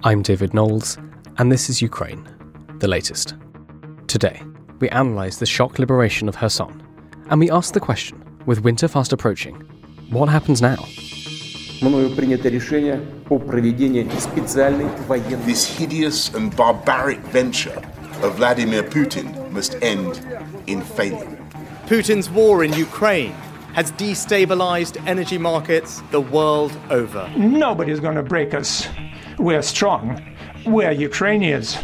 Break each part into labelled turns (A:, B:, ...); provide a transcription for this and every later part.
A: I'm David Knowles, and this is Ukraine, the latest. Today, we analyse the shock liberation of Kherson, and we ask the question, with winter fast approaching, what happens now?
B: This hideous and barbaric venture of Vladimir Putin must end in failure.
C: Putin's war in Ukraine has destabilized energy markets the world over.
D: Nobody's going to break us. We're strong. We're Ukrainians.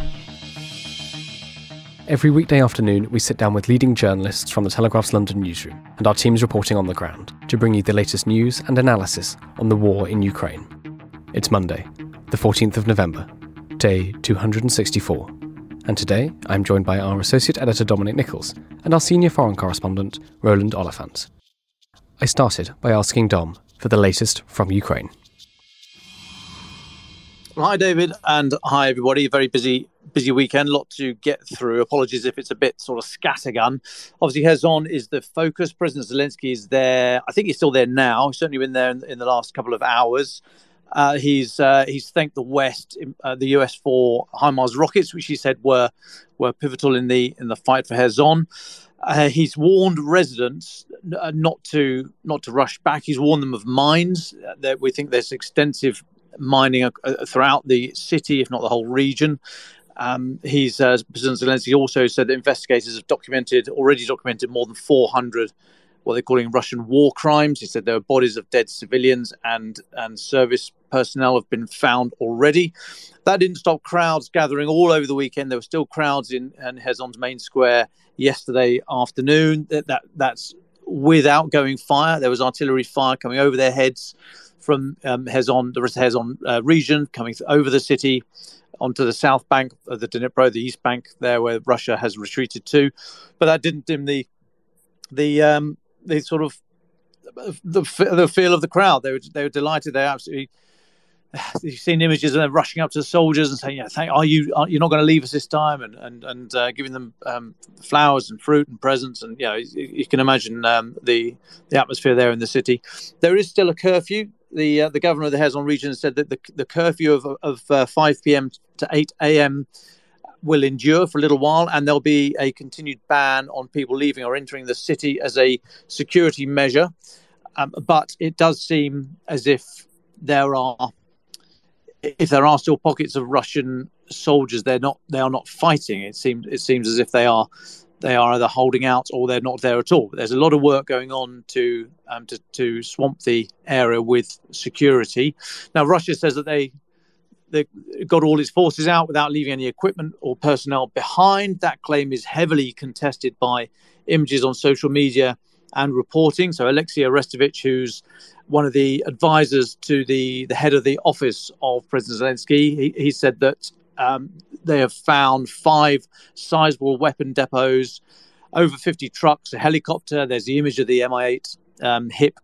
A: Every weekday afternoon, we sit down with leading journalists from the Telegraph's London newsroom and our teams reporting on the ground to bring you the latest news and analysis on the war in Ukraine. It's Monday, the 14th of November, day 264. And today, I'm joined by our Associate Editor Dominic Nichols and our Senior Foreign Correspondent Roland Oliphant. I started by asking Dom for the latest from Ukraine.
E: Well, hi, David, and hi, everybody. A very busy weekend, a lot to get through. Apologies if it's a bit sort of scattergun. Obviously, Kherson is the focus. President Zelensky is there. I think he's still there now. He's certainly been there in the last couple of hours. He's thanked the West, the US, for HIMARS rockets, which he said were pivotal in the fight for Kherson. He's warned residents not to rush back. He's warned them of mines. That we think there's extensive mining throughout the city, if not the whole region. President Zelensky also said that investigators have already documented more than 400 what they're calling Russian war crimes. He said there are bodies of dead civilians and service personnel have been found already. That didn't stop crowds gathering all over the weekend. There were still crowds in Kherson's main square yesterday afternoon. That's without going fire. There was artillery fire coming over their heads from Kherson, the rest of Kherson region, coming over the city onto the south bank of the Dnipro, the east bank there where Russia has retreated to. But that didn't dim the sort of the feel of the crowd. They were delighted. They absolutely. You've seen images of them rushing up to the soldiers and saying, "Yeah, you're not going to leave us this time," and giving them flowers and fruit and presents. And you can imagine the atmosphere there in the city. There is still a curfew. The governor of the Kherson region said that the curfew of 5 p.m. to 8 a.m. will endure for a little while, and there'll be a continued ban on people leaving or entering the city as a security measure. But it does seem as if there are still pockets of Russian soldiers, they are not fighting. It seems as if they are either holding out or they're not there at all. But there's a lot of work going on to swamp the area with security. Now, Russia says that they got all its forces out without leaving any equipment or personnel behind. That claim is heavily contested by images on social media and reporting. So Alexei Arestovich, who's one of the advisors to the head of the office of President Zelensky, he said that they have found 5 sizable weapon depots, over 50 trucks, a helicopter. There's the image of the Mi-8 HIP.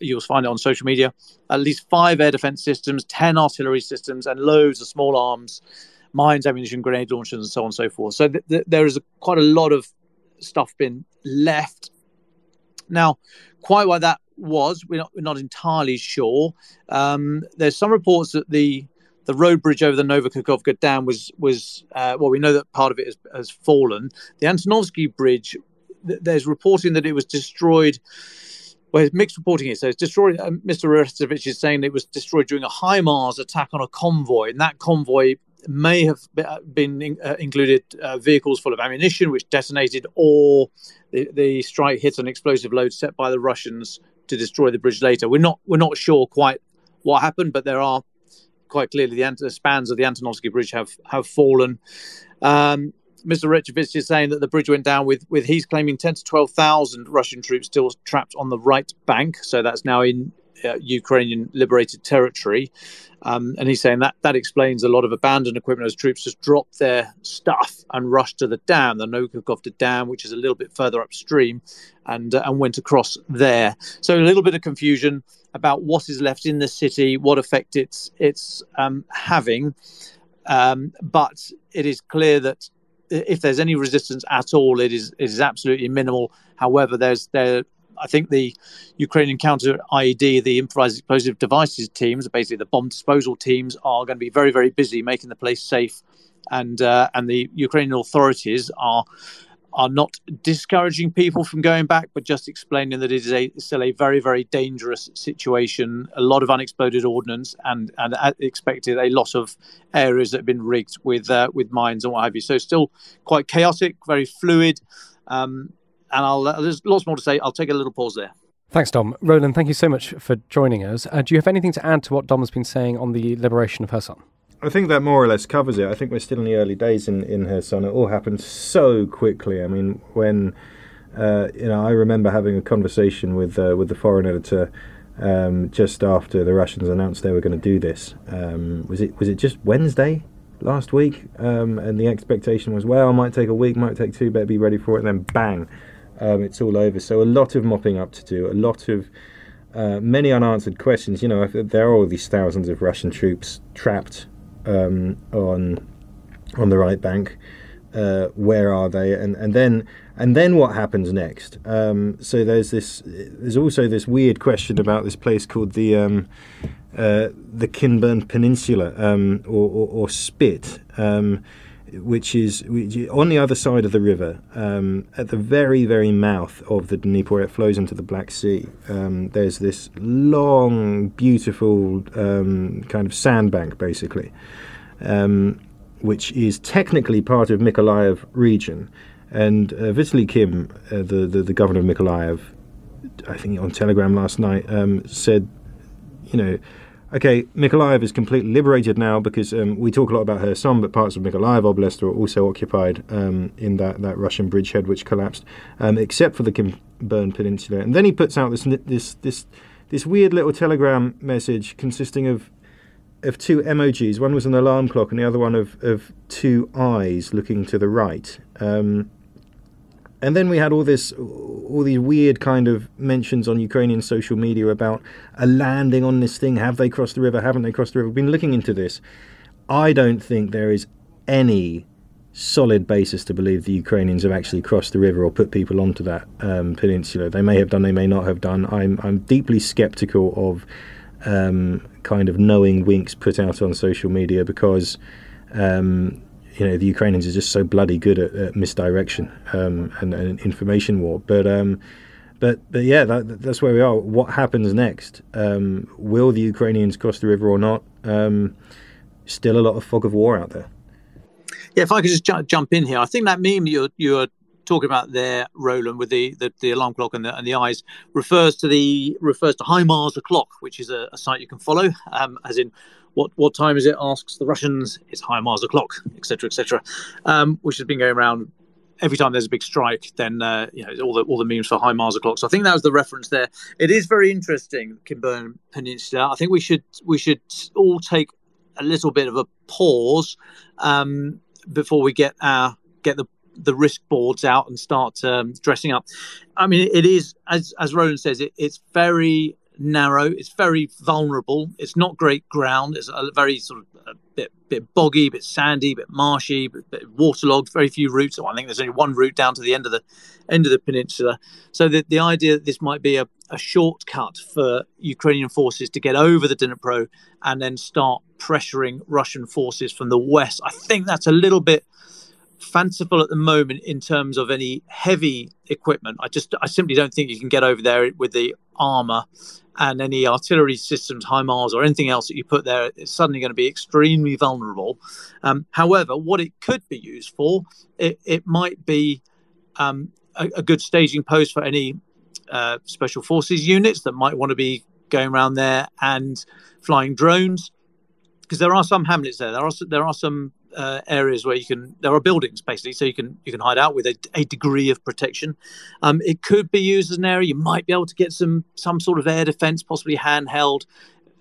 E: You'll find it on social media. At least 5 air defense systems, 10 artillery systems, and loads of small arms, mines, ammunition, grenade launchers, and so on and so forth. So there is quite a lot of stuff been left. Now, quite why that was, we're not entirely sure. There's some reports that the road bridge over the Novokakhovka Dam was we know that part of it has fallen. The Antonovsky Bridge, there's reporting that it was destroyed. Well, it's mixed reporting here. So it's destroyed. Mr. Arestovich is saying it was destroyed during a HIMARS attack on a convoy, and that convoy may have been included vehicles full of ammunition, which detonated, or the strike hit an explosive load set by the Russians to destroy the bridge later. We're not sure quite what happened, but there are quite clearly the spans of the Antonovsky Bridge have fallen. Mr. Rechevich is saying that the bridge went down with he's claiming 10 to 12,000 Russian troops still trapped on the right bank. So that's now in Ukrainian liberated territory. And he's saying that explains a lot of abandoned equipment as troops just dropped their stuff and rushed to the dam, the Novokakhovka Dam, which is a little bit further upstream, and went across there. So a little bit of confusion about what is left in the city, what effect it's having. But it is clear that if there's any resistance at all, it is absolutely minimal. However, there I think the Ukrainian counter IED, the improvised explosive devices teams, basically the bomb disposal teams, are going to be very, very busy making the place safe, and the Ukrainian authorities are not discouraging people from going back, but just explaining that it is still a very, very dangerous situation. A lot of unexploded ordnance, and expected a lot of areas that have been rigged with mines and what have you. So still quite chaotic, very fluid. And there's lots more to say. I'll take a little pause there.
A: Thanks, Dom. Roland, thank you so much for joining us. Do you have anything to add to what Dom has been saying on the liberation of Kherson?
F: I think that more or less covers it. I think we're still in the early days in Kherson. It all happened so quickly. I mean, when I remember having a conversation with the foreign editor just after the Russians announced they were going to do this. Was it just Wednesday last week? And the expectation was, well, it might take a week, might take two, better be ready for it. And then bang, it's all over. So a lot of mopping up to do. A lot of many unanswered questions. You know, there are all these thousands of Russian troops trapped on the right bank. Where are they? And then what happens next? So there's also this weird question about this place called the Kinburn Peninsula, or Spit, which is on the other side of the river, at the very, very mouth of the Dnieper. It flows into the Black Sea. There's this long, beautiful kind of sandbank, basically, which is technically part of Mykolaiv region. And Vitaly Kim, the governor of Mykolaiv, I think on Telegram last night, said, okay, Mykolaiv is completely liberated now because we talk a lot about Kherson, but parts of Mykolaiv Oblast are also occupied in that Russian bridgehead which collapsed, except for the Kinburn Peninsula. And then he puts out this weird little telegram message consisting of two emojis. One was an alarm clock and the other one of two eyes looking to the right. And then we had all these weird kind of mentions on Ukrainian social media about a landing on this thing. Have they crossed the river? Haven't they crossed the river? We've been looking into this. I don't think there is any solid basis to believe the Ukrainians have actually crossed the river or put people onto that peninsula. They may have done, they may not have done. I'm deeply skeptical of kind of knowing winks put out on social media because the Ukrainians are just so bloody good at misdirection and information war. But yeah, that's where we are. What happens next? Will the Ukrainians cross the river or not? Still a lot of fog of war out there.
E: Yeah, if I could just jump in here, I think that meme you're talking about there, Roland, with the alarm clock and the eyes refers to HIMARS o'clock, which is a site you can follow, as in what time is it? Asks the Russians. It's HIMARS o'clock, etc., etc., which has been going around every time there's a big strike. Then all the memes for HIMARS o'clock. So I think that was the reference there. It is very interesting, Kinburn Peninsula. I think we should all take a little bit of a pause before we get the risk boards out and start dressing up. I mean, it is, as Roland says, it's very narrow, it's very vulnerable, it's not great ground, it's a very sort of a bit boggy, a bit sandy, a bit marshy, a bit waterlogged, very few routes. I think there's only one route down to the end of the peninsula. So the idea that this might be a shortcut for Ukrainian forces to get over the Dnipro and then start pressuring Russian forces from the west, I think that's a little bit fanciful at the moment in terms of any heavy equipment. I simply don't think you can get over there with the armor and any artillery systems, HIMARS or anything else that you put there. It's suddenly going to be extremely vulnerable. However, what it could be used for, it might be a good staging post for any special forces units that might want to be going around there and flying drones, because there are some hamlets there. There are some areas where there are buildings basically, so you can hide out with a degree of protection. It could be used as an area. You might be able to get some sort of air defense, possibly handheld.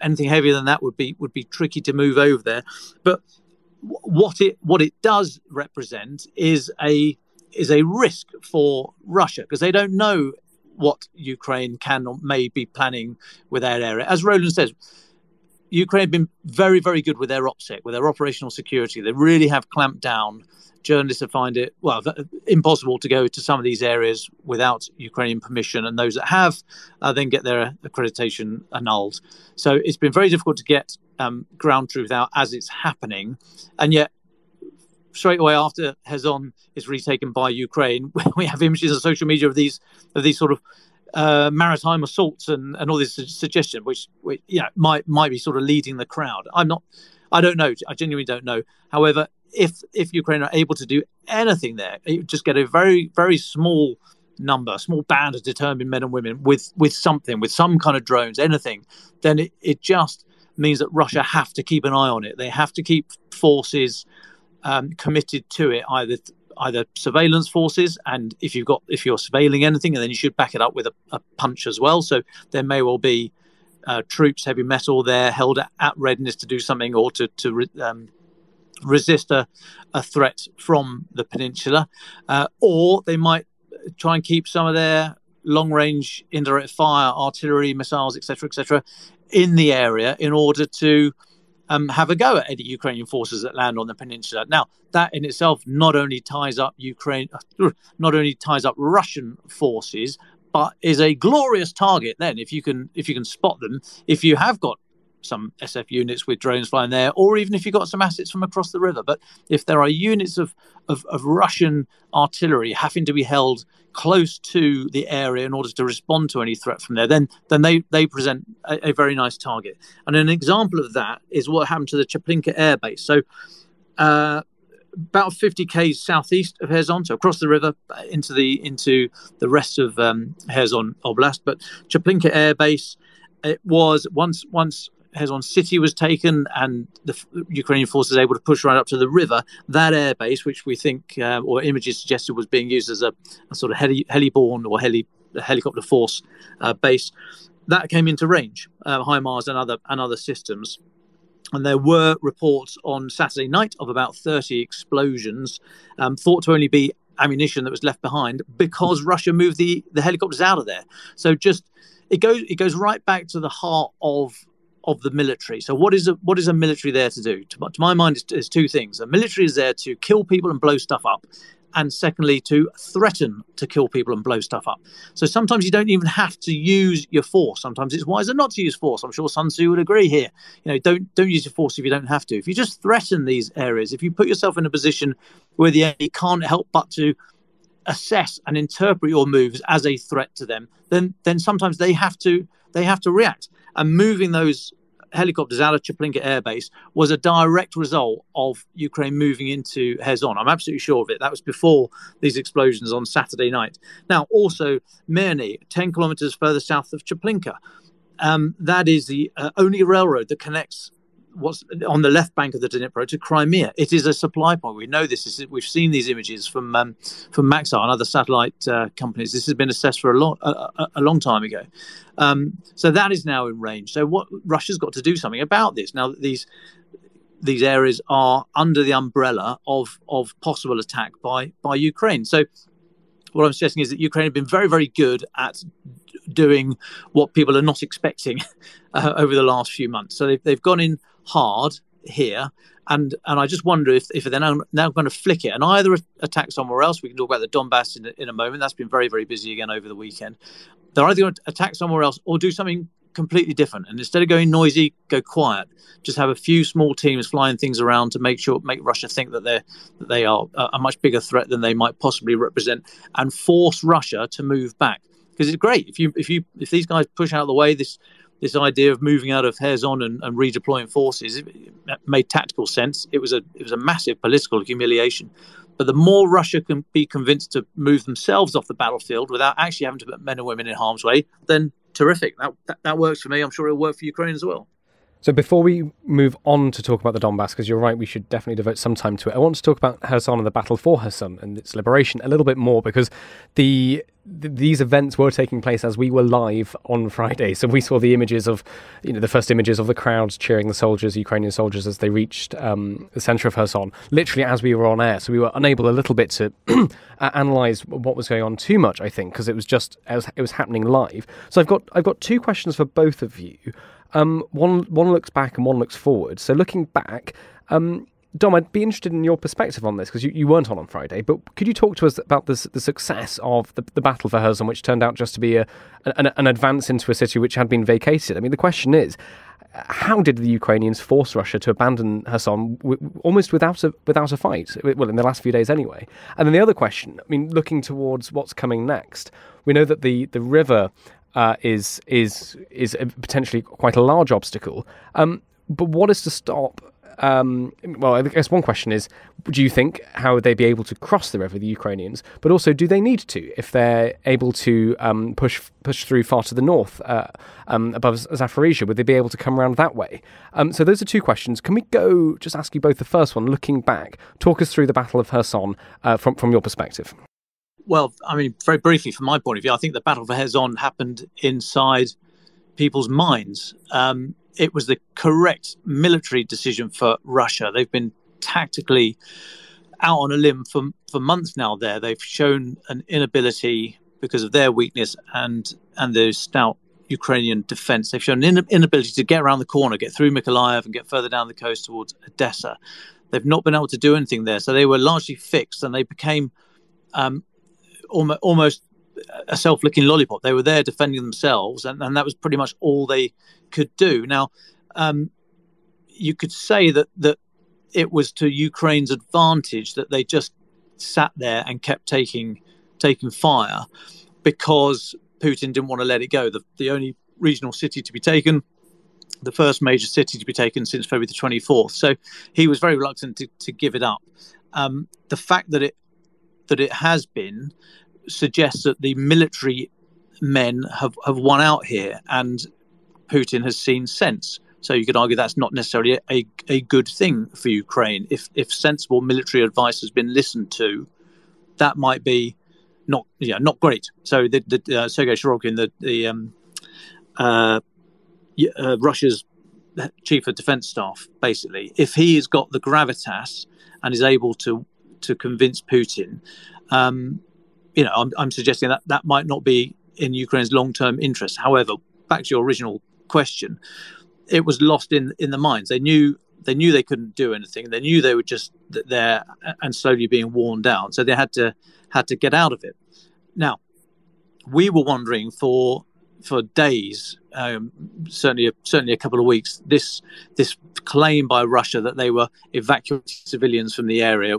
E: Anything heavier than that would be tricky to move over there. But what it does represent is a risk for Russia, because they don't know what Ukraine can or may be planning with that area. As Roland says, Ukraine have been very, very good with their OPSEC, with their operational security. They really have clamped down. Journalists have find it, impossible to go to some of these areas without Ukrainian permission, and those that have then get their accreditation annulled. So it's been very difficult to get ground truth out as it's happening. And yet, straight away after Kherson is retaken by Ukraine, we have images on social media of these sort of maritime assaults and all this suggestion, which might be sort of leading the crowd. I don't know. I genuinely don't know. However, if Ukraine are able to do anything there, you just get a very, very small band of determined men and women with some kind of drones, anything, then it just means that Russia have to keep an eye on it. They have to keep forces committed to it, either surveillance forces, and if you're surveilling anything, and then you should back it up with a punch as well. So there may well be troops, heavy metal there, held at readiness to do something or to resist a threat from the peninsula, or they might try and keep some of their long-range indirect fire, artillery, missiles, etc., in the area in order to have a go at any Ukrainian forces that land on the peninsula. Now, that in itself not only ties up Russian forces, but is a glorious target. Then, if you can spot them, if you have got some SF units with drones flying there, or even if you've got some assets from across the river. But if there are units of Russian artillery having to be held close to the area in order to respond to any threat from there, then they present a very nice target. And an example of that is what happened to the Chaplinka Air Base. So about 50 k's southeast of Kherson, so across the river into the rest of Kherson Oblast. But Chaplinka Air Base, it was once Kherson city was taken and the Ukrainian forces able to push right up to the river, that airbase, which we think, or images suggested, was being used as a sort of heliborne or helicopter force base, that came into range, HIMARS and other systems. And there were reports on Saturday night of about 30 explosions, thought to only be ammunition that was left behind because Russia moved the helicopters out of there. So it goes right back to the heart of the military. So what is a military there to do? To my mind, it's two things. A military is there to kill people and blow stuff up, and secondly, to threaten to kill people and blow stuff up. So sometimes you don't even have to use your force. Sometimes it's wiser not to use force. I'm sure Sun Tzu would agree here. Don't use your force if you don't have to. If you just threaten these areas, if you put yourself in a position where the enemy can't help but to assess and interpret your moves as a threat to them, then sometimes they have to react. And moving those helicopters out of Chaplinka Air Base was a direct result of Ukraine moving into Kherson. I'm absolutely sure of it. That was before these explosions on Saturday night. Now, also, Mirny, 10 kilometers further south of Chaplinka. That is the only railroad that connects what's on the left bank of the Dnipro to Crimea. It is a supply point. We know this. We've seen these images from Maxar and other satellite companies. This has been assessed for a long time ago. So that is now in range. So what Russia's got to do something about this. Now, these areas are under the umbrella of possible attack by Ukraine. So what I'm suggesting is that Ukraine have been very, very good at doing what people are not expecting over the last few months. So they've gone in hard here, and I just wonder if they're now going to flick it and either attack somewhere else. We can talk about the Donbass in a moment. That's been very, very busy again over the weekend. They're either going to attack somewhere else or do something completely different, and instead of going noisy, go quiet. Just have a few small teams flying things around to make Russia think that they are a much bigger threat than they might possibly represent, and force Russia to move back. Because it's great if these guys push out of the way, this idea of moving out of Kherson and redeploying forces, it made tactical sense. It was a massive political humiliation. But the more Russia can be convinced to move themselves off the battlefield without actually having to put men and women in harm's way, then terrific. That works for me. I'm sure it'll work for Ukraine as well.
A: So before we move on to talk about the Donbass, because you're right, we should definitely devote some time to it, I want to talk about Kherson and the battle for Kherson and its liberation a little bit more, because these events were taking place as we were live on Friday. So we saw the images of, the first images of the crowds cheering the soldiers, Ukrainian soldiers, as they reached the centre of Kherson, literally as we were on air. So we were unable a little bit to analyse what was going on too much, I think, because it was happening live. So I've got two questions for both of you. one looks back and one looks forward. So looking back, Dom, I'd be interested in your perspective on this, because you weren't on Friday, but could you talk to us about the success of the battle for Kherson, which turned out just to be an advance into a city which had been vacated? I mean, the question is, how did the Ukrainians force Russia to abandon Kherson almost without a fight? Well, in the last few days anyway. And then the other question, I mean, looking towards what's coming next, we know that the river is potentially quite a large obstacle. But what is to stop? Well, I guess one question is, do you think how would they be able to cross the river, the Ukrainians? But also, do they need to, if they're able to push through far to the north, above Zaporizhia, would they be able to come around that way? So those are two questions. Can we just ask you both the first one, looking back, talk us through the Battle of Kherson from your perspective?
E: Well, I mean, very briefly, from my point of view, I think the Battle for Kherson happened inside people's minds. It was the correct military decision for Russia. They've been tactically out on a limb for months now there. They've shown an inability, because of their weakness and their stout Ukrainian defense. They've shown an inability to get around the corner, get through Mykolaiv and get further down the coast towards Odessa. They've not been able to do anything there. So they were largely fixed, and they became almost a self-licking lollipop. They were there defending themselves, and that was pretty much all they could do. Now, you could say that it was to Ukraine's advantage that they just sat there and kept taking fire, because Putin didn't want to let it go. The only regional city to be taken, the first major city to be taken since February the 24th. So he was very reluctant to give it up. The fact that it has been suggests that the military men have won out here, and Putin has seen sense. So you could argue that's not necessarily a good thing for Ukraine. If sensible military advice has been listened to, that might be not great. So the Sergei Shoigu, Russia's chief of defense staff, basically, if he has got the gravitas and is able to convince Putin, I'm suggesting that might not be in Ukraine's long-term interest. However, back to your original question, it was lost in the minds. They knew they couldn't do anything. They knew they were just there and slowly being worn down. So they had to get out of it. Now, we were wondering for days, certainly a couple of weeks, this claim by Russia that they were evacuating civilians from the area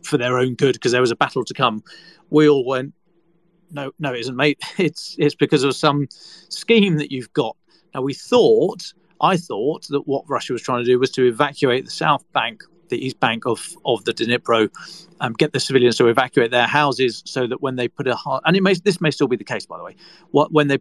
E: for their own good because there was a battle to come. We all went, no, it isn't, mate. It's because of some scheme that you've got. Now, I thought that what Russia was trying to do was to evacuate the south bank, the east bank of the Dnipro, get the civilians to evacuate their houses, so that when they put this may still be the case, by the way, when they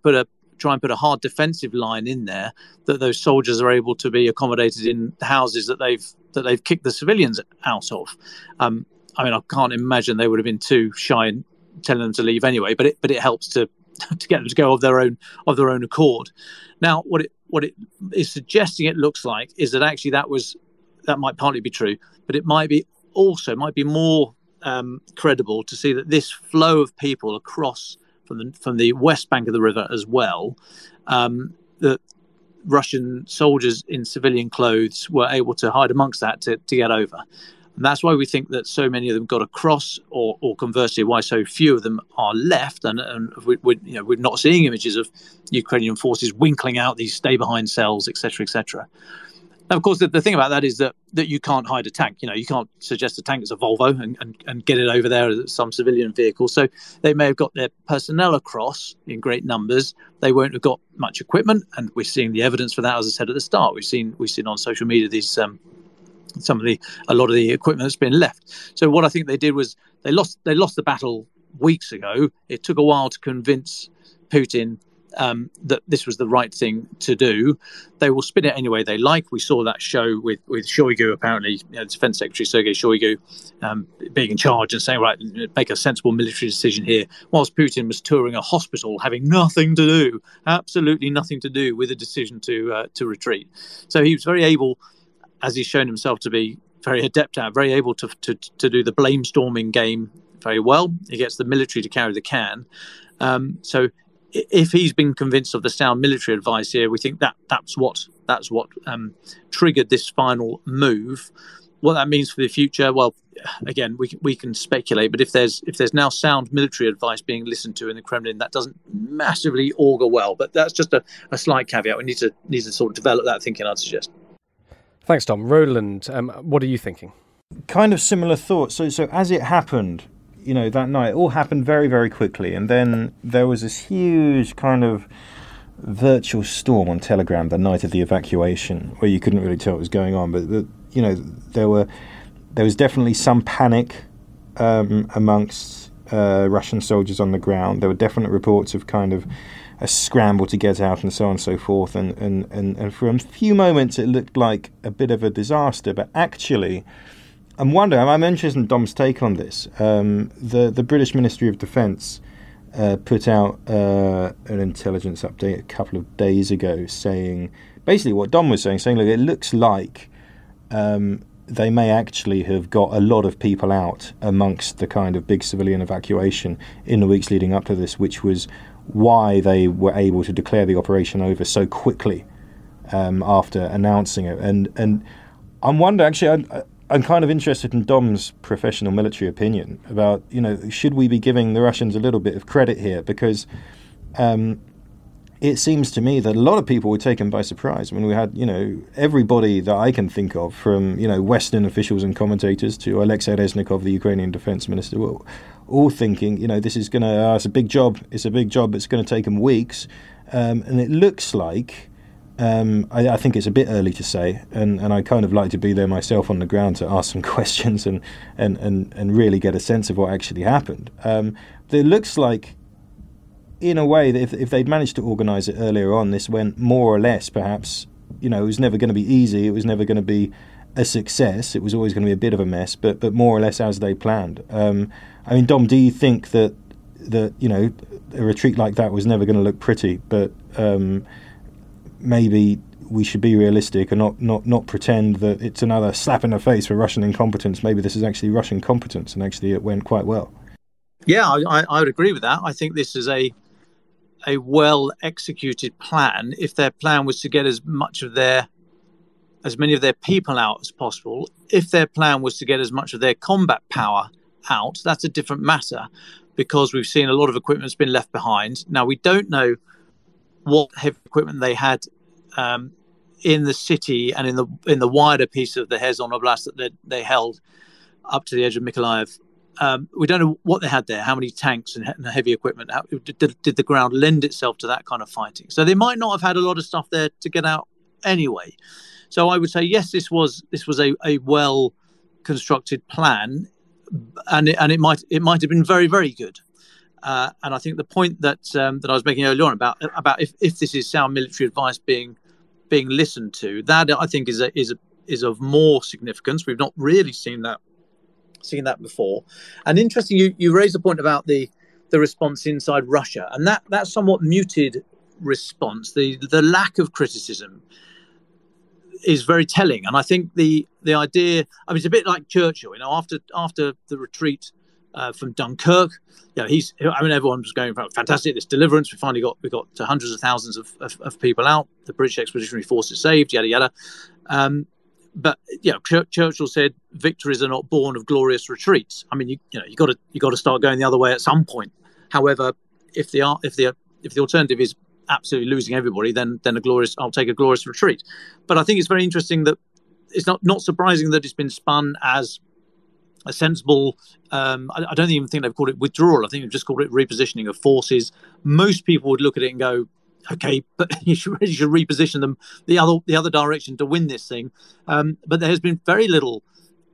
E: try and put a hard defensive line in there, that those soldiers are able to be accommodated in the houses that they've kicked the civilians out of. I can't imagine they would have been too shy in telling them to leave anyway, but it helps to get them to go of their own accord. Now, what it is suggesting, it looks like, is that actually that might partly be true, but it might be more credible to see that this flow of people across from the west bank of the river as well, that Russian soldiers in civilian clothes were able to hide amongst that to get over. And that's why we think that so many of them got across, or conversely, why so few of them are left. And we're not seeing images of Ukrainian forces winkling out these stay-behind cells, etc., etc. Now, of course, the thing about that is that you can't hide a tank. You can't suggest a tank is a Volvo and get it over there as some civilian vehicle. So they may have got their personnel across in great numbers. They won't have got much equipment, and we're seeing the evidence for that. As I said at the start, we've seen on social media these a lot of the equipment that's been left. So what I think they did was they lost the battle weeks ago. It took a while to convince Putin that this was the right thing to do. They will spin it any way they like. We saw that show with Shoigu, apparently, Defense Secretary Sergei Shoigu, being in charge and saying, right, make a sensible military decision here, whilst Putin was touring a hospital, having absolutely nothing to do with the decision to retreat. So he was very able, as he's shown himself to be very adept at, very able to do the blame storming game very well. He gets the military to carry the can. So if he's been convinced of the sound military advice here, we think that's what triggered this final move. What that means for the future, well, again, we can speculate. But if there's now sound military advice being listened to in the Kremlin, that doesn't massively augur well. But that's just a slight caveat. We need to sort of develop that thinking, I'd suggest.
A: Thanks, Tom. Roland, what are you thinking?
F: Kind of similar thoughts. So as it happened, that night, it all happened very, very quickly, and then there was this huge kind of virtual storm on Telegram the night of the evacuation, where you couldn't really tell what was going on. But there was definitely some panic amongst Russian soldiers on the ground. There were definite reports of kind of a scramble to get out and so on and so forth. And for a few moments it looked like a bit of a disaster. But actually, I'm interested in Dom's take on this. The British Ministry of Defence put out an intelligence update a couple of days ago saying basically what Dom was saying, look, it looks like they may actually have got a lot of people out amongst the kind of big civilian evacuation in the weeks leading up to this, which was why they were able to declare the operation over so quickly after announcing it. And I'm wondering, actually, I'm kind of interested in Dom's professional military opinion about, should we be giving the Russians a little bit of credit here? Because it seems to me that a lot of people were taken by surprise when we had, everybody that I can think of, from, Western officials and commentators to Alexei Reznikov, the Ukrainian defense minister, all thinking, this is going to, it's a big job. It's going to take them weeks. And it looks like, I think it's a bit early to say, and I kind of like to be there myself on the ground to ask some questions and really get a sense of what actually happened. But it looks like, in a way, that if they'd managed to organise it earlier on, this went more or less, perhaps, it was never going to be easy, it was never going to be a success, it was always going to be a bit of a mess, but more or less as they planned. Dom, do you think that a retreat like that was never going to look pretty, but maybe we should be realistic and not pretend that it's another slap in the face for Russian incompetence? Maybe this is actually Russian competence, and actually it went quite well.
E: Yeah, I would agree with that. I think this is a well-executed plan. If their plan was to get as many of their people out as possible, if their plan was to get as much of their combat power out, that's a different matter, because we've seen a lot of equipment has been left behind. Now, we don't know what heavy equipment they had in the city and in the wider piece of the Kherson Oblast that they held up to the edge of Mykolaiv. We don't know what they had there, how many tanks and heavy equipment. Did the ground lend itself to that kind of fighting? So they might not have had a lot of stuff there to get out anyway. So I would say, yes, this was a well constructed plan, and it might have been very, very good. And I think the point that I was making earlier on about if this is sound military advice being listened to, that I think is of more significance. We've not really seen that before. And interesting, you raised a point about the response inside Russia, and that somewhat muted response, the lack of criticism, is very telling. And I think the idea, it's a bit like Churchill, after the retreat from Dunkirk, everyone was going, fantastic, this deliverance, we finally got to hundreds of thousands of people out, the British Expeditionary Forces saved, yada yada. But Churchill said victories are not born of glorious retreats. You got to start going the other way at some point. However, if the alternative is absolutely losing everybody, then I'll take a glorious retreat. But I think it's very interesting that it's not surprising that it's been spun as a sensible. I don't even think they've called it withdrawal. I think they've just called it repositioning of forces. Most people would look at it and go, okay, but you should reposition them the other direction to win this thing. But there has been very little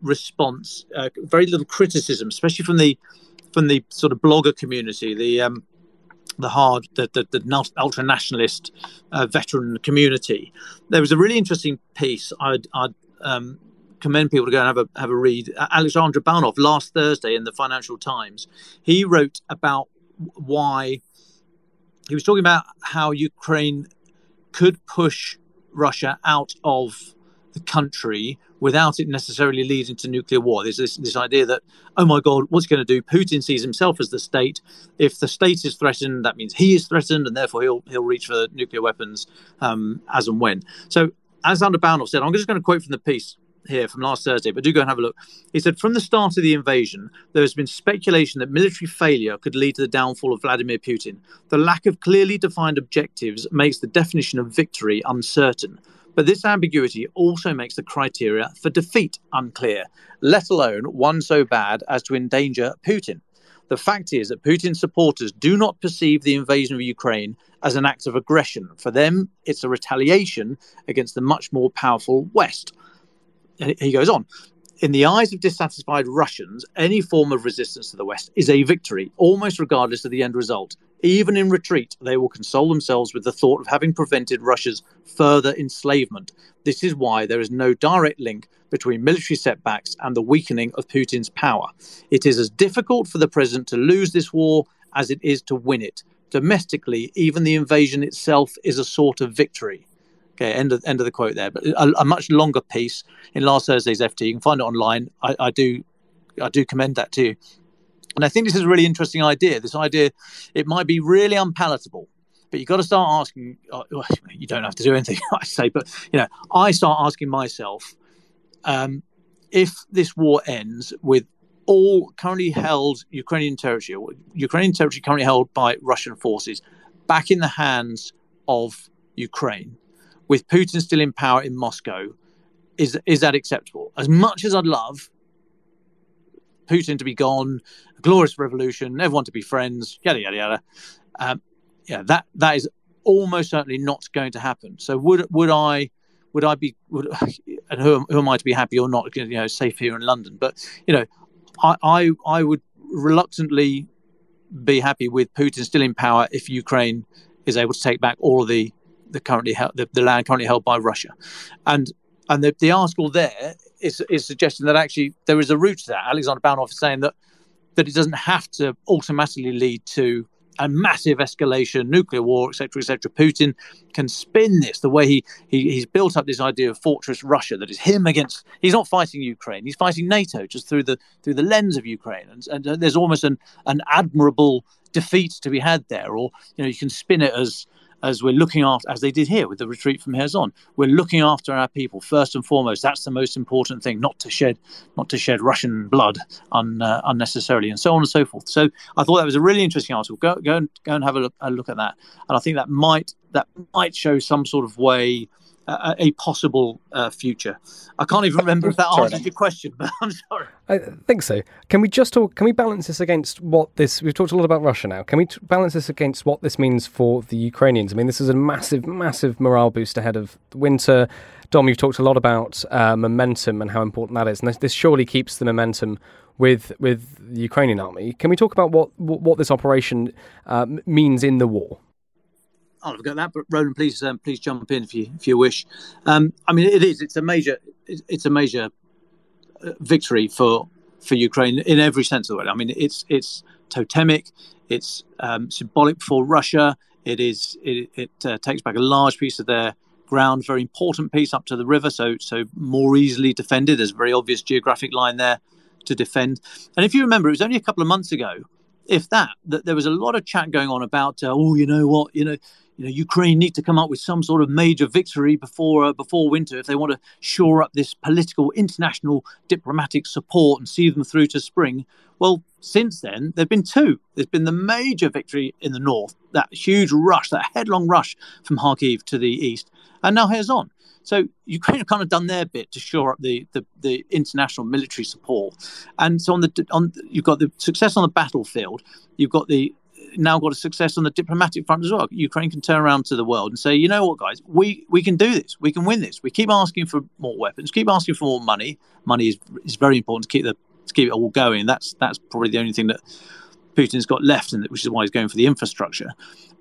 E: response, very little criticism, especially from the sort of blogger community, the ultra nationalist veteran community. There was a really interesting piece I'd commend people to go and have a read. Alexander Banov last Thursday in the Financial Times, he wrote about why. He was talking about how Ukraine could push Russia out of the country without it necessarily leading to nuclear war. There's this idea that, oh my God, what's he going to do? Putin sees himself as the state. If the state is threatened, that means he is threatened, and therefore he'll reach for nuclear weapons as and when. So, as Under Baunov said, I'm just going to quote from the piece here from last Thursday, but do go and have a look. He said, from the start of the invasion, there has been speculation that military failure could lead to the downfall of Vladimir Putin. The lack of clearly defined objectives makes the definition of victory uncertain. But this ambiguity also makes the criteria for defeat unclear, let alone one so bad as to endanger Putin. The fact is that Putin's supporters do not perceive the invasion of Ukraine as an act of aggression. For them, it's a retaliation against the much more powerful West. And he goes on, in the eyes of dissatisfied Russians, any form of resistance to the West is a victory, almost regardless of the end result. Even in retreat, they will console themselves with the thought of having prevented Russia's further enslavement. This is why there is no direct link between military setbacks and the weakening of Putin's power. It is as difficult for the president to lose this war as it is to win it. Domestically, even the invasion itself is a sort of victory. Okay, end of the quote there. But a much longer piece in last Thursday's FT. You can find it online. I do commend that to you. And I think this is a really interesting idea. This idea, it might be really unpalatable, but you've got to start asking. You don't have to do anything, I say, but I start asking myself, if this war ends with all currently held Ukrainian territory currently held by Russian forces back in the hands of Ukraine, with Putin still in power in Moscow, is that acceptable? As much as I'd love Putin to be gone, a glorious revolution, everyone to be friends, yada yada yada, that is almost certainly not going to happen. So would I be, and who am I to be happy or not? Safe here in London, but I would reluctantly be happy with Putin still in power if Ukraine is able to take back all of the land currently held by Russia, and the article there is suggesting that actually there is a route to that. Alexander Baunov is saying that it doesn't have to automatically lead to a massive escalation, nuclear war, etc., etc. Putin can spin this the way he's built up this idea of fortress Russia, that is him against. He's not fighting Ukraine; he's fighting NATO, just through the lens of Ukraine, and there's almost an admirable defeat to be had there. Or you can spin it as we're looking after, as they did here with the retreat from Kherson. We're looking after our people first and foremost. That's the most important thing, not to shed Russian blood unnecessarily, and so on and so forth. So I thought that was a really interesting article. Go and have a look at that. And I think that might show some sort of way, a possible future. I can't even remember if that answers your question, but I'm sorry.
A: I think so. Can we balance this against what this... We've talked a lot about Russia now. Can we balance this against what this means for the Ukrainians? I mean, this is a massive, massive morale boost ahead of the winter. Dom, you've talked a lot about momentum and how important that is. And this surely keeps the momentum with the Ukrainian army. Can we talk about what this operation means in the war?
E: I'll look at that, but Roland, please jump in if you wish. I mean, it's a major victory for Ukraine in every sense of the word. I mean, it's totemic, it's symbolic for Russia. It takes back a large piece of their ground, very important piece up to the river, so more easily defended. There's a very obvious geographic line there to defend. And if you remember, it was only a couple of months ago, if that there was a lot of chat going on about Ukraine need to come up with some sort of major victory before winter if they want to shore up this political international diplomatic support and see them through to spring. Well, since then there've been two. There's been the major victory in the north, that huge rush, that headlong rush from Kharkiv to the east, and now Kherson. So Ukraine have kind of done their bit to shore up the international military support, and so you've got the success on the battlefield. You've got now got a success on the diplomatic front as well. Ukraine can turn around to the world and say, you know what, guys, we can do this. We can win this. We keep asking for more weapons, keep asking for more money. Money is very important to keep it all going. That's probably the only thing that Putin's got left, which is why he's going for the infrastructure.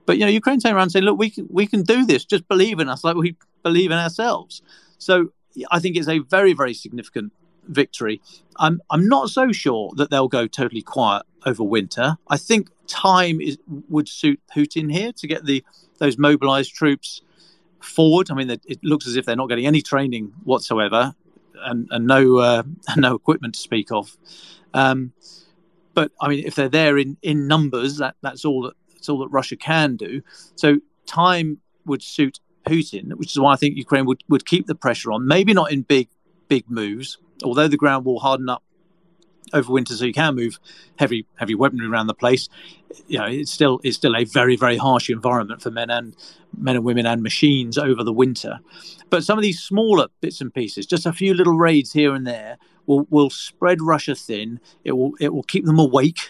E: But Ukraine turn around and say, look, we can do this. Just believe in us like we believe in ourselves. So I think it's a very, very significant victory. I'm not so sure that they'll go totally quiet over winter. I think time would suit Putin here to get those mobilized troops forward. I mean, it looks as if they're not getting any training whatsoever, and no no equipment to speak of. But I mean, if they're there in numbers, that's all that Russia can do. So time would suit Putin, which is why I think Ukraine would keep the pressure on. Maybe not in big moves, although the ground will harden up over winter, so you can move heavy weaponry around the place. You know, it's still a very, very harsh environment for men and women and machines over the winter. But some of these smaller bits and pieces, just a few little raids here and there, will spread Russia thin. It will keep them awake,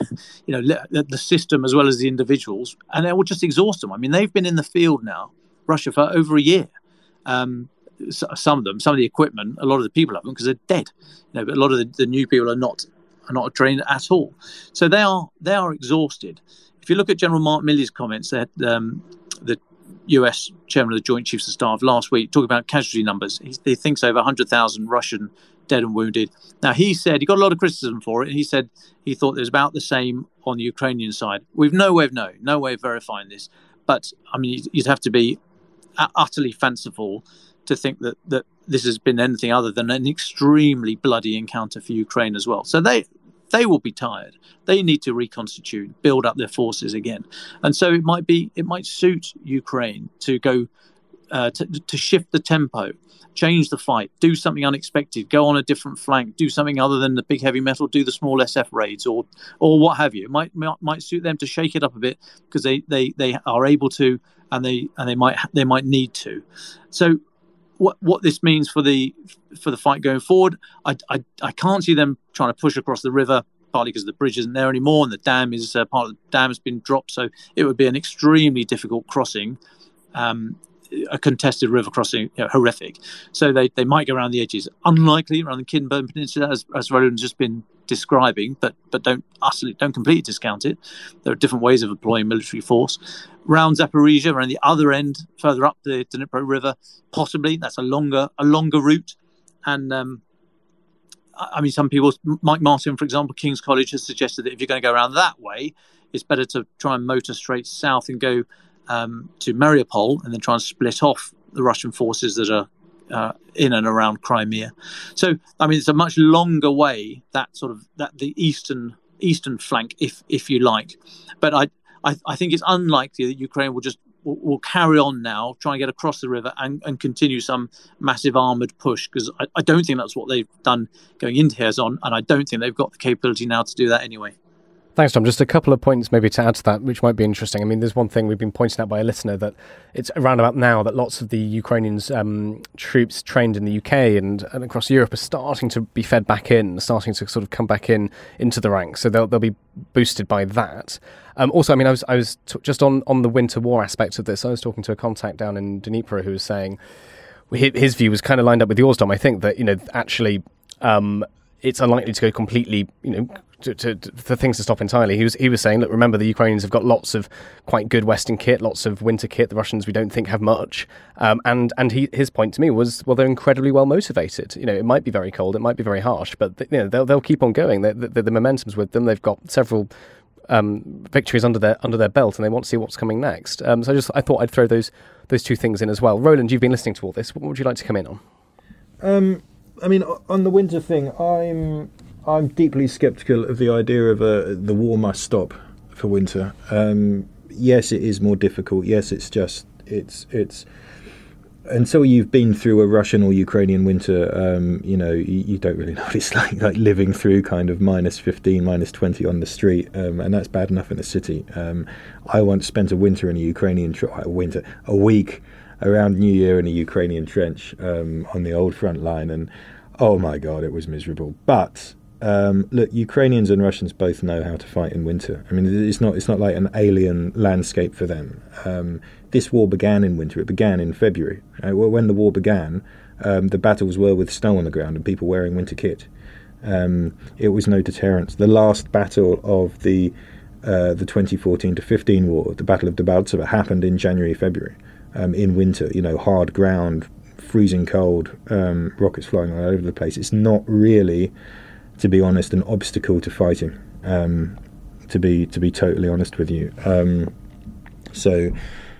E: you know, the system as well as the individuals, and it will just exhaust them. I mean, they've been in the field now, Russia, for over a year. Some of the equipment, a lot of the people haven't because they're dead. You know, but a lot of the new people are not trained at all. So they are exhausted. If you look at General Mark Milley's comments, that the US chairman of the Joint Chiefs of Staff last week talking about casualty numbers, he thinks over 100,000 Russian dead and wounded. Now, he said he got a lot of criticism for it. He said he thought it was about the same on the Ukrainian side. We've no way of verifying this. But I mean, you'd have to be utterly fanciful to think that this has been anything other than an extremely bloody encounter for Ukraine as well. So they will be tired. They need to reconstitute, build up their forces again. And so it might suit Ukraine to go to shift the tempo, change the fight, do something unexpected, go on a different flank, do something other than the big heavy metal, do the small SF raids or what have you. It might suit them to shake it up a bit because they are able to, and they might need to. So what this means for the fight going forward, I can't see them trying to push across the river, partly because the bridge isn't there anymore and the dam is part of the dam has been dropped, so it would be an extremely difficult crossing, a contested river crossing, you know, horrific. So they might go around the edges, unlikely around the Kinburn Peninsula, as Roland's just been describing, but don't completely discount it. There are different ways of deploying military force. Round Zaporizhia, around the other end, further up the Dnipro River, possibly. That's a longer route. And I mean, some people, Mike Martin, for example, King's College, has suggested that if you're going to go around that way, it's better to try and motor straight south and go to Mariupol, and then try and split off the Russian forces that are in and around Crimea. So, I mean, it's a much longer way, that the eastern flank, if you like. But I think it's unlikely that Ukraine will carry on now, try and get across the river and continue some massive armoured push, because I don't think that's what they've done going into Kherson, and I don't think they've got the capability now to do that anyway.
A: Thanks, Tom. Just a couple of points maybe to add to that, which might be interesting. I mean, there's one thing we've been pointing out by a listener, that it's around about now that lots of the Ukrainians troops trained in the UK and across Europe are starting to be fed back in, starting to sort of come back into the ranks. So they'll be boosted by that. Also, I mean, I was just on the winter war aspect of this. I was talking to a contact down in Dnipro who was saying his view was kind of lined up with yours, Tom. I think that, you know, actually it's unlikely to go completely, you know, for things to stop entirely. He was saying, look, remember, the Ukrainians have got lots of quite good Western kit, lots of winter kit. The Russians, we don't think, have much. And his point to me was, well, they're incredibly well motivated. You know, it might be very cold, it might be very harsh, but you know, they'll keep on going. The momentum's with them. They've got several victories under their belt, and they want to see what's coming next. So I thought I'd throw those two things in as well. Roland, you've been listening to all this. What would you like to come in on?
F: I mean, on the winter thing, I'm deeply sceptical of the idea of the war must stop for winter. Yes, it is more difficult. Yes, it's until you've been through a Russian or Ukrainian winter, you know, you don't really know what it's like living through kind of -15, -20 on the street, and that's bad enough in the city. I once spent a winter in a week around New Year in a Ukrainian trench on the old front line, and oh my God, it was miserable. But look, Ukrainians and Russians both know how to fight in winter. I mean, it's not like an alien landscape for them. This war began in winter. It began in February. When the war began, the battles were with snow on the ground and people wearing winter kit. It was no deterrent. The last battle of the 2014 to 15 war, the Battle of Debaltseve, happened in January, February, in winter. You know, hard ground, freezing cold, rockets flying all over the place. It's not really, to be honest, an obstacle to fighting. To be totally honest with you. So,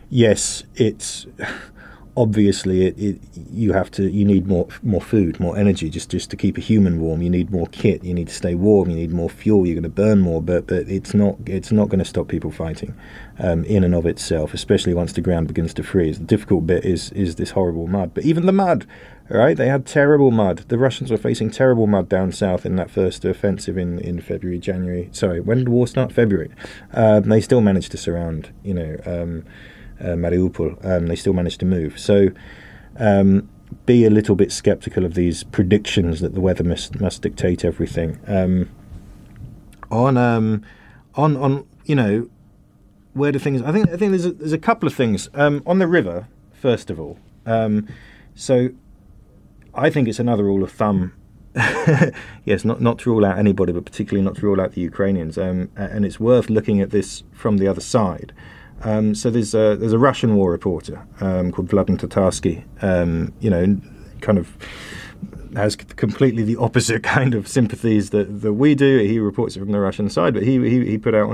F: yes, it's obviously, you need more food, more energy, just to keep a human warm. You need more kit. You need to stay warm. You need more fuel. You're going to burn more, but it's not going to stop people fighting in and of itself. Especially once the ground begins to freeze. The difficult bit is this horrible mud. But even the mud, all right, they had terrible mud. The Russians were facing terrible mud down south in that first offensive in February, January. Sorry, when did the war start? February. They still managed to surround, Mariupol. They still managed to move. So be a little bit skeptical of these predictions that the weather must dictate everything. On where do things? I think there's a couple of things on the river. First of all, so I think it's another rule of thumb. Yes, not to rule out anybody, but particularly not to rule out the Ukrainians. And it's worth looking at this from the other side. So there's a Russian war reporter called Vladimir Tatarsky, kind of has completely the opposite kind of sympathies that we do. He reports it from the Russian side, but he put out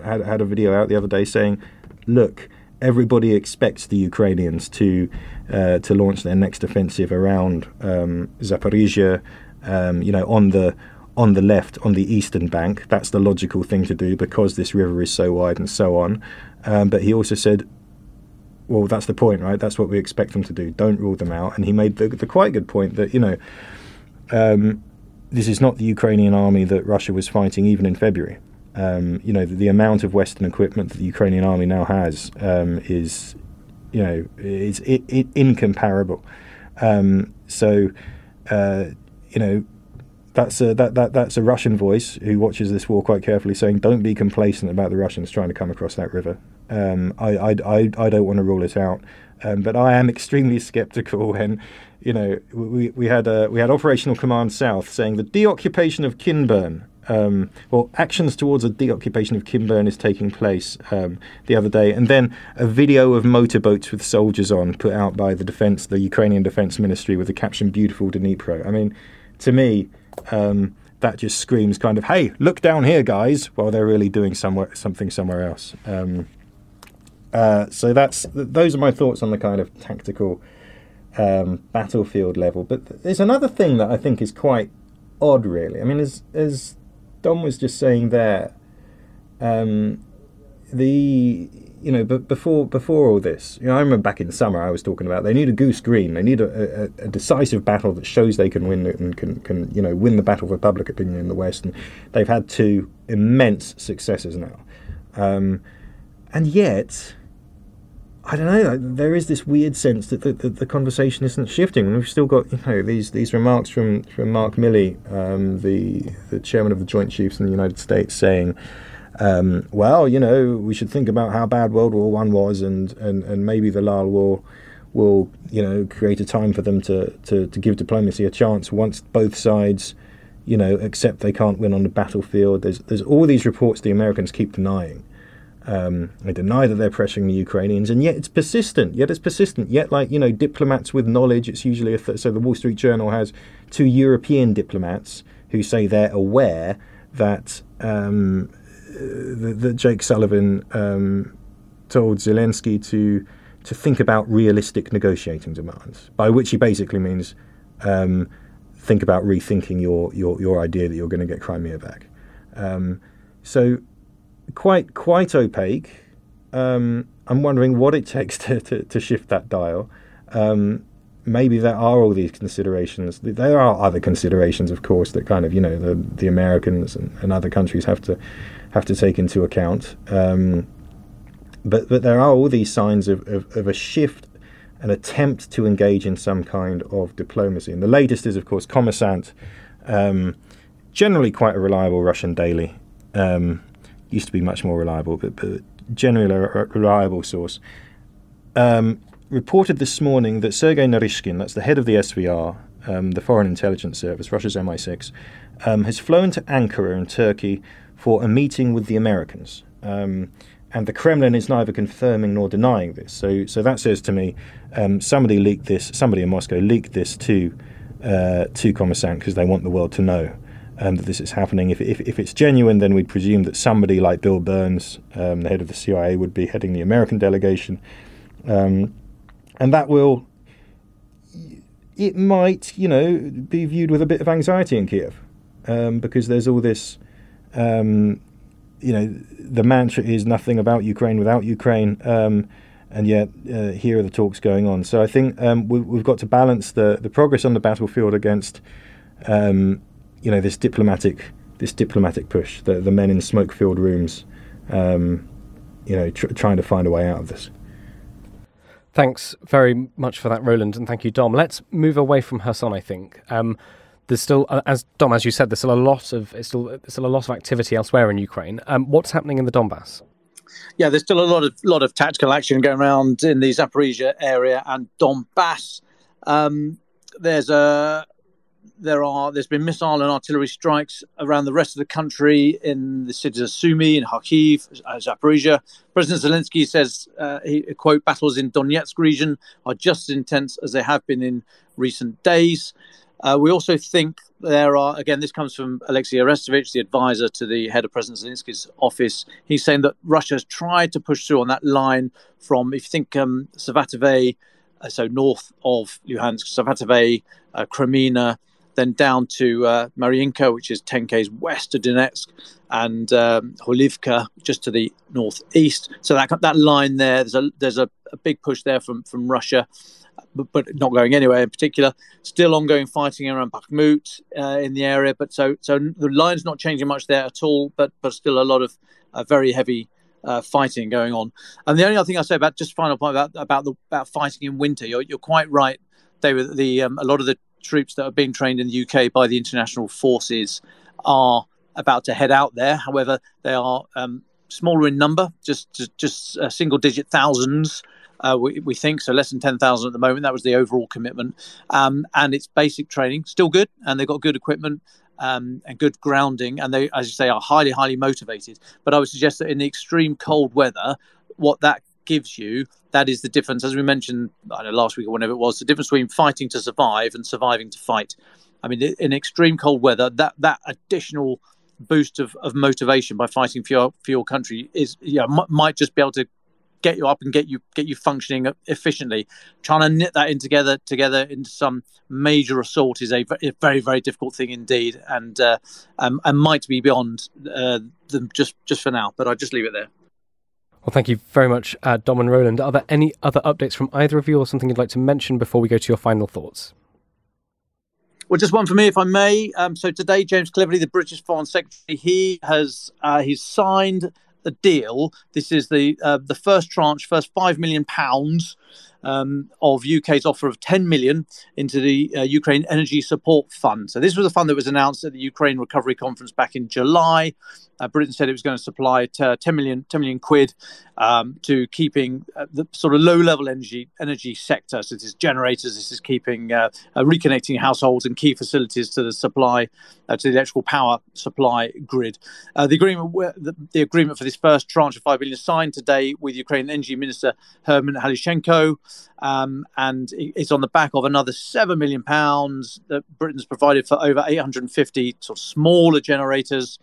F: had a video out the other day saying, look, everybody expects the Ukrainians to launch their next offensive around Zaporizhia, on the left, on the eastern bank. That's the logical thing to do because this river is so wide and so on. But he also said, well, that's the point, right? That's what we expect them to do. Don't rule them out. And he made the quite good point that, this is not the Ukrainian army that Russia was fighting even in February. The amount of Western equipment that the Ukrainian army now has is incomparable. That's a Russian voice who watches this war quite carefully, saying, "Don't be complacent about the Russians trying to come across that river." I don't want to rule it out, but I am extremely sceptical when, we had Operational Command South saying the deoccupation of Kinburn. Actions towards a deoccupation of Kinburn is taking place the other day, and then a video of motorboats with soldiers on put out by the Ukrainian Defense Ministry with the caption "Beautiful Dnipro." I mean, to me, that just screams kind of, "Hey, look down here, guys!" while they're really doing something somewhere else. So those are my thoughts on the kind of tactical battlefield level. But there's another thing that I think is quite odd, really. I mean, as Dom was just saying there, but before all this, I remember back in summer I was talking about they need a goose green. They need a decisive battle that shows they can win and can win the battle for public opinion in the West. And they've had two immense successes now, and yet, I don't know. There is this weird sense that the conversation isn't shifting. And we've still got these remarks from Mark Milley, the chairman of the Joint Chiefs in the United States, saying, we should think about how bad World War I was, and maybe the Lal War will create a time for them to give diplomacy a chance once both sides accept they can't win on the battlefield. There's all these reports the Americans keep denying. They deny that they're pressuring the Ukrainians, and yet it's persistent. Yet, diplomats with knowledge. It's usually so the Wall Street Journal has two European diplomats who say they're aware that that Jake Sullivan told Zelensky to think about realistic negotiating demands, by which he basically means think about rethinking your idea that you're going to get Crimea back. So quite opaque. I'm wondering what it takes to shift that dial. Maybe there are all these considerations. There are other considerations, of course, that kind of the Americans and other countries have to take into account. But there are all these signs of a shift, an attempt to engage in some kind of diplomacy. And the latest is, of course, Kommersant, generally quite a reliable Russian daily. Used to be much more reliable, but generally a reliable source. Reported this morning that Sergei Narishkin, that's the head of the SVR, the Foreign Intelligence Service, Russia's MI6, has flown to Ankara in Turkey for a meeting with the Americans. And the Kremlin is neither confirming nor denying this. So that says to me, somebody in Moscow leaked this to Kommersant because they want the world to know that this is happening. If it's genuine, then we'd presume that somebody like Bill Burns, the head of the CIA, would be heading the American delegation. and that will, it might, be viewed with a bit of anxiety in Kiev, because there's all this, the mantra is nothing about Ukraine without Ukraine, and yet here are the talks going on. So I think we've got to balance the progress on the battlefield against, this diplomatic push, the men in smoke-filled rooms, trying to find a way out of this.
A: Thanks very much for that, Roland, and thank you, Dom. Let's move away from Kherson, I think. There's still, as Dom, as you said, there's still a lot of activity elsewhere in Ukraine. What's happening in the Donbass?
E: Yeah, there's still a lot of tactical action going around in the Zaporizhia area and Donbass. There's been missile and artillery strikes around the rest of the country in the cities of Sumy and Kharkiv, Zaporizhia. President Zelensky says, quote, battles in Donetsk region are just as intense as they have been in recent days. We also think there are, again, this comes from Alexei Arestovich, the advisor to the head of President Zelensky's office. He's saying that Russia has tried to push through on that line from, if you think, Savatove, so north of Luhansk, Savatove, Kreminna, then down to Mariinka, which is 10 k's west of Donetsk, and Holivka, just to the northeast. So that line there, there's a big push there from Russia, but not going anywhere in particular. Still ongoing fighting around Bakhmut in the area, but so the line's not changing much there at all, but still a lot of very heavy fighting going on. And the only other thing I'll say about, just final point about fighting in winter, you're quite right, David. A lot of the troops that are being trained in the UK by the international forces are about to head out there. However, they are smaller in number, just single-digit thousands. We think so, less than 10,000 at the moment. That was the overall commitment, and it's basic training, still good, and they've got good equipment and good grounding, and they, as you say, are highly motivated. But I would suggest that in the extreme cold weather, what that gives you, that is the difference, as we mentioned, I don't know, last week or whenever it was, the difference between fighting to survive and surviving to fight. I mean, in extreme cold weather, that additional boost of motivation by fighting for your country is, might just be able to get you up and get you functioning efficiently. Trying to knit that in together into some major assault is a very, very difficult thing indeed, and might be beyond them just for now. But I'll just leave it there.
A: Well, thank you very much, Dom and Roland. Are there any other updates from either of you, or something you'd like to mention before we go to your final thoughts?
E: Well, just one for me, if I may. So today, James Cleverly, the British Foreign Secretary, he's signed a deal. This is the first tranche, first £5 million of UK's offer of 10 million into the Ukraine Energy Support Fund. So this was a fund that was announced at the Ukraine Recovery Conference back in July. Britain said it was going to supply 10 million quid to keeping the sort of low-level energy sector. So this is generators, this is keeping reconnecting households and key facilities to the supply, to the electrical power supply grid. The agreement for this first tranche of 5 million signed today with Ukrainian Energy Minister Herman Halyshchenko, and it's on the back of another £7 million that Britain's provided for over 850 sort of smaller generators,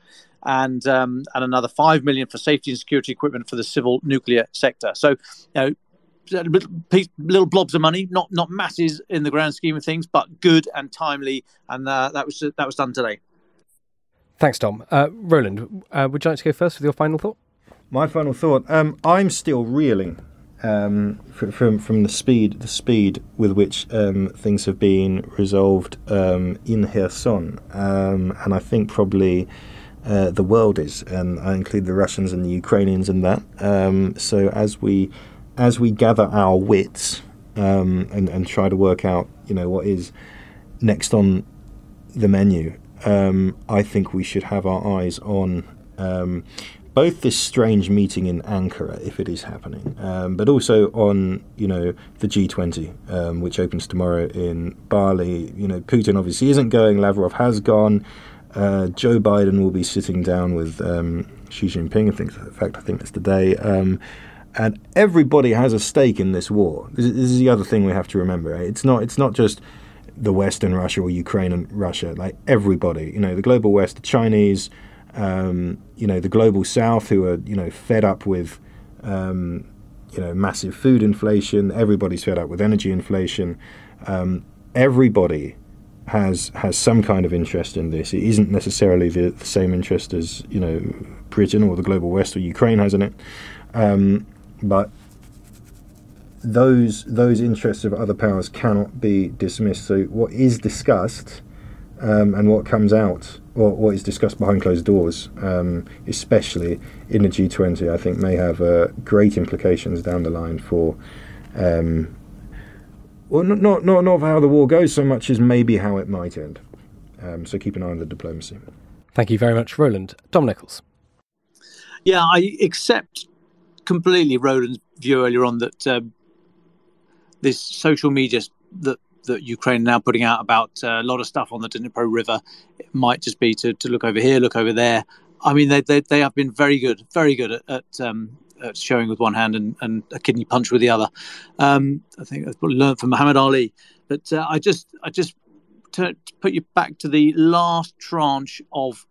E: and another 5 million for safety and security equipment for the civil nuclear sector. So, little blobs of money, not masses in the grand scheme of things, but good and timely, and that was done today.
A: Thanks, Dom. Roland, would you like to go first with your final thought?
F: My final thought. I'm still reeling from the speed with which things have been resolved in Kherson, and I think probably the world is, and I include the Russians and the Ukrainians in that. So as we gather our wits and try to work out, what is next on the menu, I think we should have our eyes on both this strange meeting in Ankara, if it is happening, but also on, the G20, which opens tomorrow in Bali. Putin obviously isn't going, Lavrov has gone. Joe Biden will be sitting down with Xi Jinping. I think that's today. And everybody has a stake in this war. This is the other thing we have to remember. Right? It's not just the West and Russia or Ukraine and Russia. Like everybody, the global West, the Chinese, the global South, who are fed up with massive food inflation. Everybody's fed up with energy inflation. Everybody has some kind of interest in this. It isn't necessarily the same interest as Britain or the global West or Ukraine has in it, but those interests of other powers cannot be dismissed. So what is discussed and what comes out, or what is discussed behind closed doors, especially in the G20, I think may have great implications down the line for. Well, not how the war goes so much as maybe how it might end. So keep an eye on the diplomacy.
A: Thank you very much, Roland. Dom Nichols.
E: Yeah, I accept completely Roland's view earlier on that this social media that Ukraine are now putting out about a lot of stuff on the Dnipro River, it might just be to look over here, look over there. I mean, they have been very good at showing with one hand and a kidney punch with the other. I think I've learned from Muhammad Ali. But I just to put you back to the last tranche of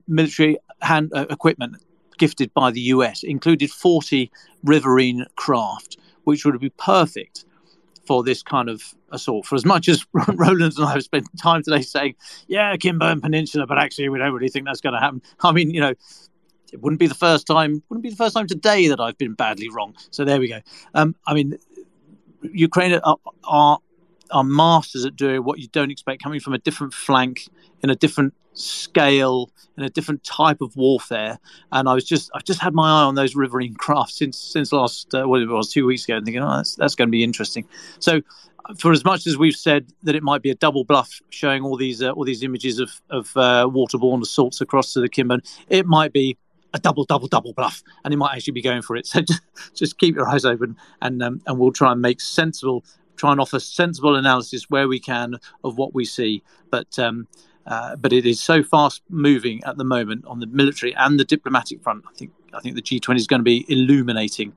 E: military equipment gifted by the US, included 40 riverine craft, which would be perfect for this kind of assault. For as much as Roland and I have spent time today saying, yeah, Kimberley Peninsula, but actually we don't really think that's going to happen. I mean, it wouldn't be the first time today that I've been badly wrong. So there we go. I mean, Ukraine are masters at doing what you don't expect, coming from a different flank, in a different scale, in a different type of warfare. And I've just had my eye on those riverine craft since last 2 weeks ago, and thinking, that's going to be interesting. So, for as much as we've said that it might be a double bluff, showing all these images of waterborne assaults across to the Kimberley, it might be a double bluff, and it might actually be going for it. So just keep your eyes open, and we'll try and offer sensible analysis where we can of what we see. But it is so fast moving at the moment on the military and the diplomatic front. I think the G20 is going to be illuminating.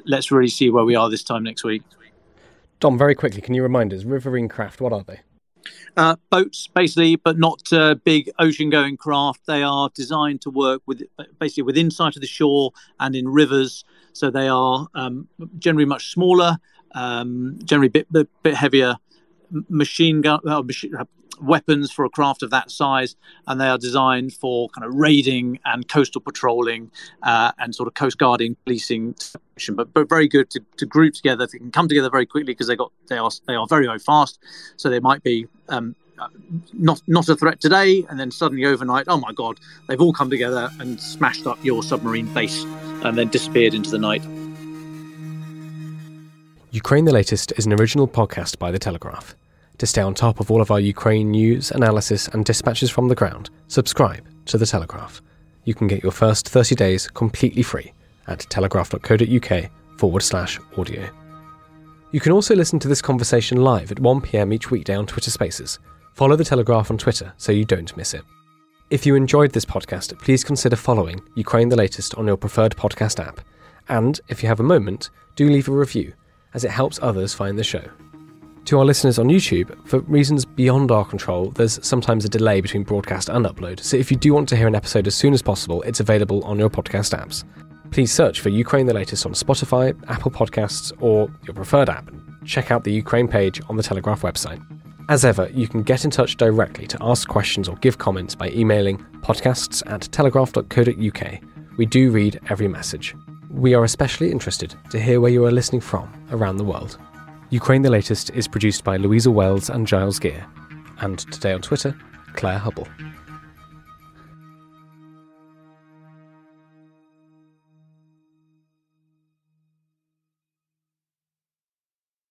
E: Let's really see where we are this time next week.
A: Dom, very quickly, can you remind us, riverine craft, what are they?
E: Boats, basically, but not big ocean-going craft. They are designed to work within sight of the shore and in rivers. So they are generally much smaller, generally a bit heavier weapons for a craft of that size, and they are designed for kind of raiding and coastal patrolling and sort of coast guarding, policing, but very good to group together. They can come together very quickly because they are very, very fast. So they might be not a threat today, and then suddenly overnight, oh my God, they've all come together and smashed up your submarine base and then disappeared into the night.
A: Ukraine the Latest is an original podcast by The Telegraph. To stay on top of all of our Ukraine news, analysis and dispatches from the ground, subscribe to The Telegraph. You can get your first 30 days completely free at telegraph.co.uk/audio. You can also listen to this conversation live at 1 p.m. each weekday on Twitter Spaces. Follow The Telegraph on Twitter so you don't miss it. If you enjoyed this podcast, please consider following Ukraine the Latest on your preferred podcast app. And if you have a moment, do leave a review, as it helps others find the show. To our listeners on YouTube, for reasons beyond our control, there's sometimes a delay between broadcast and upload, so if you do want to hear an episode as soon as possible, it's available on your podcast apps. Please search for Ukraine the Latest on Spotify, Apple Podcasts, or your preferred app, and check out the Ukraine page on the Telegraph website. As ever, you can get in touch directly to ask questions or give comments by emailing podcasts@telegraph.co.uk. We do read every message. We are especially interested to hear where you are listening from around the world. Ukraine the Latest is produced by Louisa Wells and Giles Gear, and today on Twitter, Claire Hubble.